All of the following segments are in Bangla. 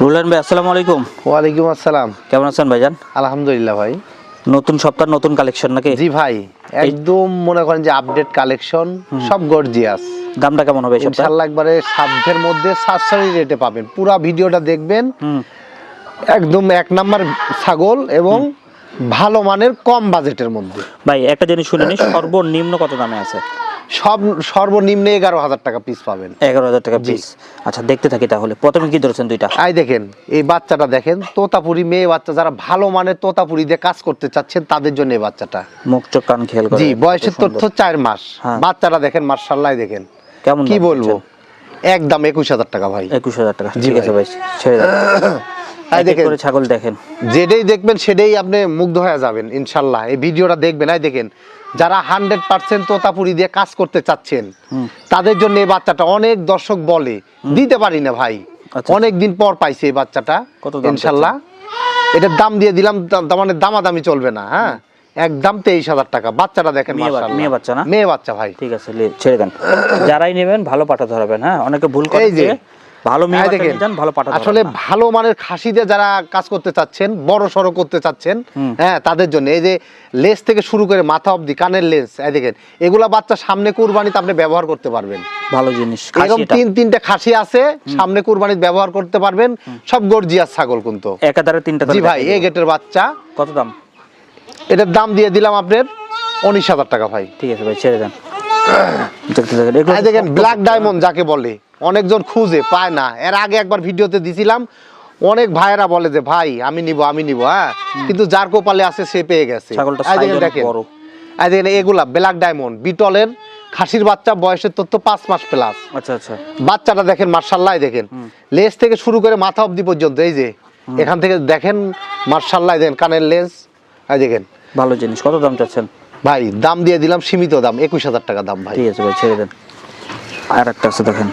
রুলান ভাই আসসালামু আলাইকুম। ওয়ালাইকুম আসসালাম। কেমন আছেন ভাইজান? আলহামদুলিল্লাহ ভাই। নতুন সপ্তাহ নতুন কালেকশন নাকি? জি ভাই, একদম মনে করেন যে আপডেট কালেকশন, সব গর্জিয়াস। দামটা কেমন হবে এই সপ্তাহে? ইনশাআল্লাহ একবারে সাধ্যের মধ্যে সাশ্রয়ী রেটে পাবেন। পুরো ভিডিওটা দেখবেন। একদম এক নাম্বার ছাগল এবং ভালো মানের কম বাজেটের মধ্যে। ভাই একটা জিনিস শুনে নি, সর্বনিম্ন কত দামে আছে? সর্বনিম্ন 11,000 টাকা পিস পাবেন। 11,000 টাকা পিস। আচ্ছা দেখতে থাকি তাহলে। প্রথমে কি ধরেছেন দুইটা? আই দেখেন, এই বাচ্চাটা দেখেন, তোতাপুরি মেয়ে বাচ্চা, যারা ভালো মানের তোতাপুরি দিয়ে কাজ করতে চাচ্ছেন তাদের জন্য এই বাচ্চাটা। মুখ চোখ কান খেয়াল করে। জি, বয়সের তথ্য 4 মাস। বাচ্চাটা দেখেন মাশাআল্লাহ, দেখেন কেমন, কি বলবো, একদম 21,000 টাকা ভাই। 21,000 টাকা। ঠিক আছে ভাই, ছেড়ে দাও। এই দেখেন করে ছাগল দেখেন, যেটাই দেখবেন সেটাই আপনি মুগ্ধ হয়ে যাবেন ইনশাআল্লাহ। এই ভিডিওটা দেখবেন। এই দেখেন, যারা 100% তোতাপুরি দিয়ে কাজ করতে চাচ্ছেন তাদের জন্য এই বাচ্চাটা। অনেক দর্শক বলে দিতে পারি না ভাই, অনেক দিন পর পাইছে এই বাচ্চাটা ইনশাআল্লাহ। এটার দাম দিয়ে দিলাম, মানে দামাদামি চলবে না। হ্যাঁ, একদম 23,000 টাকা। বাচ্চাটা দেখেন মাশাআল্লাহ, মেয়ে বাচ্চা না? মেয়ে বাচ্চা ভাই। ঠিক আছে, ছেড়ে দেন। যারাই নেবেন ভালো পাঠা ধরাবেন। হ্যাঁ, অনেকে ভুল করে যে ভালো মেয়ে বাচ্চা নিয়ে যান, ভালো পাঠা ধরাবেন। আসলে ভালো মানের খাসি দিয়ে যারা কাজ করতে চাচ্ছেন, বড় সড়ো করতে চাচ্ছেন, হ্যাঁ তাদের জন্য। এই যে লেস থেকে শুরু করে মাথা অবধি, কানের লেস, এই দেখেন এগুলা বাচ্চা সামনে কুরবানিতে আপনি ব্যবহার করতে পারবেন। ভালো জিনিস। এরকম তিনটা খাসি আছে, সামনে কুরবানিতে ব্যবহার করতে পারবেন। সব গর্জিয়াস ছাগল কিন্তু একাধারে তিনটা। জি ভাই, এই গেটের বাচ্চা। কত দাম? এটার দাম দিয়ে দিলাম আপনার 19,000 টাকা ভাই। ঠিক আছে ভাই, ছেড়ে দেন। দেখেন ব্ল্যাক ডায়মন্ড যাকে বলে, অনেকজন খুঁজে পায় না। এর আগে একবার ভিডিওতে দিছিলাম, অনেক ভাইয়েরা বলে যে ভাই আমি নিব। হ্যাঁ, কিন্তু যার কপালে আছে সে পেয়ে গেছে। দেখেন এগুলা ব্ল্যাক ডায়মন্ড বিটলের খাসির বাচ্চা, বয়সের তথ্য 5 মাস প্লাস। আচ্ছা আচ্ছা। বাচ্চাটা দেখেন মাশাআল্লাহ, দেখেন লেজ থেকে শুরু করে মাথা অবধি পর্যন্ত। এই যে এখান থেকে দেখেন মাশাআল্লাহ, দেখেন কানের লেন্স। এই দেখেন ভালো জিনিস। কত দাম চাচ্ছেন ভাই? দাম দিয়ে দিলাম সীমিত দাম, 21,000 টাকা দাম ভাই। ঠিক আছে ভাই, ছেড়ে দেন। আর একটা আছে দেখেন,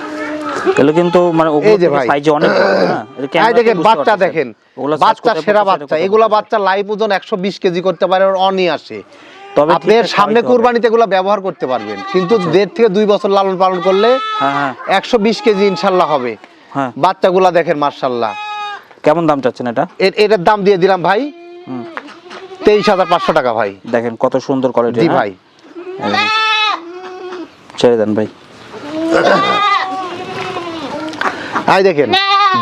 এগুলো কিন্তু মানে এই যে ভাই সাইজে অনেক বড়। হ্যাঁ, এই দেখেন বাচ্চা, দেখেন বাচ্চা সেরা বাচ্চা। এগুলা বাচ্চা লাইভ ওজন 120 কেজি করতে পারে, অনি আসে। তবে আপনি সামনে কুরবানিতে এগুলা ব্যবহার করতে পারবেন, কিন্তু 1.5 থেকে 2 বছর লালন পালন করলে 120 কেজি ইনশাআল্লাহ হবে। হ্যাঁ, বাচ্চাগুলা দেখেন মাশাআল্লাহ। কেমন দাম চাচ্ছেন এটা? এটার দাম দিয়ে দিলাম ভাই 23,500 টাকা ভাই। দেখেন কত সুন্দর কোয়ালিটি। জি ভাই, ছেড়ে দেন ভাই। এই দেখেন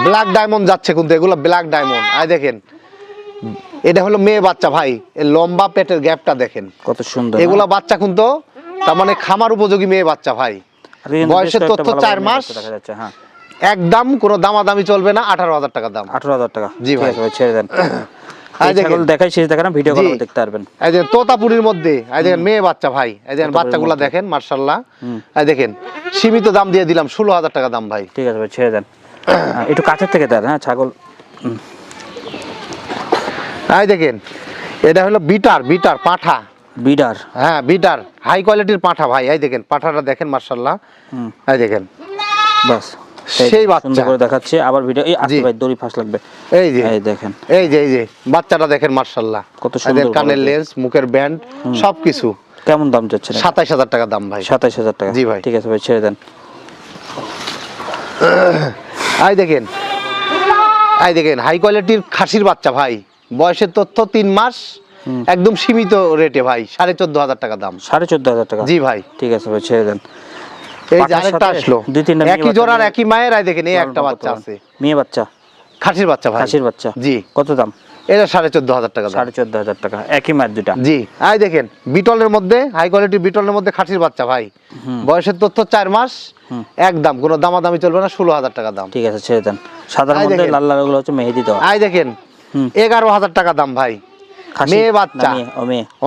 ব্ল্যাক ডায়মন্ড যাচ্ছে কিন্তু, এগুলো ব্ল্যাক ডায়মন্ড। এই দেখেন এটা হলো মেয়ে বাচ্চা ভাই। এই লম্বা পেটের গ্যাপটা দেখেন কত সুন্দর। এগুলা বাচ্চা কিন্তু তার মানে খামার উপযোগী মেয়ে বাচ্চা ভাই। বয়সের তথ্য 4 মাস। হ্যাঁ, একদম কোনো দামাদামি চলবে না। 18,000 টাকা দাম। 18,000 টাকা। জি ভাই, ছেড়ে দেন। এই ছাগল দেখাই শেষ দেখেন, ভিডিও কলে দেখতে পারবেন। এই দেখেন তোতাপুরির মধ্যে, এই দেখেন মেয়ে বাচ্চা ভাই। এই দেখেন বাচ্চাগুলো দেখেন মাশাআল্লাহ। এই দেখেন সীমিত দাম দিয়ে দিলাম 16,000 টাকা দাম ভাই। ঠিক আছে ভাই, ছেড়ে দেন। একটু কাছের থেকে দেন। হ্যাঁ, ছাগল। এই দেখেন এটা হলো বিটার পাঠা। বিডার? হ্যাঁ, বিটার হাই কোয়ালিটির পাঠা ভাই। এই দেখেন পাঠাটা দেখেন মাশাআল্লাহ। এই দেখেন বাস সেই বাচ্চা সুন্দর করে দেখাচ্ছে। আবার ভিডিও এই আসছে ভাই, দড়ি ফাঁস লাগবে। এই যে এই দেখেন, এই যে বাচ্চাটা দেখেন মাশাআল্লাহ, কত সুন্দর। কানের লেন্স, মুখের ব্যান্ড, সবকিছু। কেমন দাম চাচ্ছেন? 27,000 টাকা দাম ভাই। 27,000 টাকা। জি ভাই। ঠিক আছে ভাই, ছেড়ে দেন। এই দেখেন হাই কোয়ালিটির খাসির বাচ্চা ভাই। বয়সের তথ্য 3 মাস। একদম সীমিত রেটে ভাই, 14,500 টাকা দাম। 14,500 টাকা? জি ভাই। ঠিক আছে ভাই, ছেড়ে দেন। এই যে আরেকটা আসলো, একই জোড়ার একই মায়ের। এই দেখেন এই একটা বাচ্চা আছে, মেয়ে বাচ্চা, খাসির বাচ্চা ভাই। খাসির বাচ্চা। জি। কত দাম? এটা 14,500 টাকা। 14,500 টাকা, একই মায়ের দুটা। জি। এই দেখেন বিটলের মধ্যে, হাই কোয়ালিটির বিটলের মধ্যে খাসির বাচ্চা ভাই। বয়সের তথ্য 4 মাস। একদম কোনো দামাদামি চলবে না, 16,000 টাকা দাম। ঠিক আছে, ছেড়ে দেন। সাধারণ মধ্যে লাল লাল গুলো হচ্ছে মেহেদি দেওয়া। এই দেখেন 11,000 টাকা দাম ভাই। মেয়ে বাচ্চা,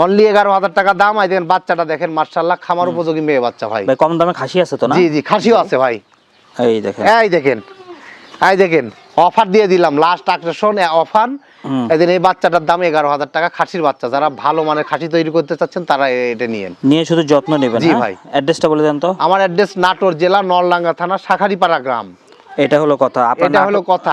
অনলি 11,000 টাকা দাম। এই দেখেন বাচ্চাটা দেখেন মাশাআল্লাহ, খামার উপযোগী মেয়ে বাচ্চা ভাই। কম দামে খাসি আছে তো না? জি জি, খাসিও আছে ভাই। এই দেখেন অফার দিয়ে দিলাম, লাস্ট আকর্ষণ অফার। এদিন এই বাচ্চাটার দাম 11,000 টাকা। খাসির বাচ্চা, যারা ভালো মানের খাসি তৈরি করতে চাচ্ছেন তারা এটা নিয়ে শুধু যত্ন নেবেন। জি ভাই। অ্যাড্রেসটা বলে দেন তো। আমার অ্যাড্রেস নাটোর জেলা নলডাঙ্গা থানা শাখারিপাড়া গ্রাম। এটা হলো কথা। এটা হলো কথা।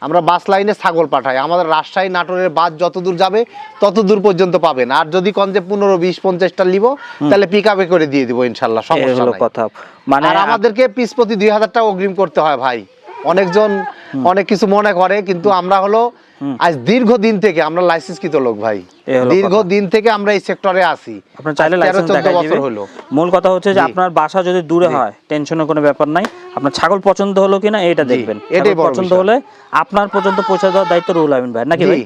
আমরা বাস লাইনে ছাগল পাঠাই। আমাদের রাজশাহী নাটোরের বাস যতদূর যাবে ততদূর পর্যন্ত পাবেন। আর যদি কোন যে 15, 20, 50টা নিব তাহলে পিকআপে করে দিয়ে দিব ইনশাআল্লাহ, সমস্যা নাই। কথা মানে আমাদেরকে পিস প্রতি 2,000 টাকা অগ্রিম করতে হয় ভাই। অনেকজন অনেক কিছু মনে করে, কিন্তু আমরা হলো আজ দীর্ঘদিন থেকে আমরা লাইসেন্সকৃত লোক ভাই, দীর্ঘদিন থেকে আমরা এই সেক্টরে আছি। আপনার চাইলে লাইসেন্স দেখাই দিবে। মূল কথা হচ্ছে যে আপনার বাসা যদি দূরে হয় টেনশনের কোনো ব্যাপার নাই, আপনার ছাগল পছন্দ হলো কিনা এটা দেখবেন, এটাই পছন্দ হলে আপনার পর্যন্ত পৌঁছে দেওয়ার দায়িত্ব রুহুল আমিন ভাই, নাকি ভাই?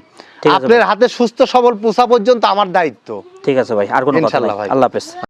আপনার হাতে সুস্থ সবল পোষা পর্যন্ত আমার দায়িত্ব। ঠিক আছে ভাই, আর কোনো কথা নাই। আল্লাহ হাফেজ।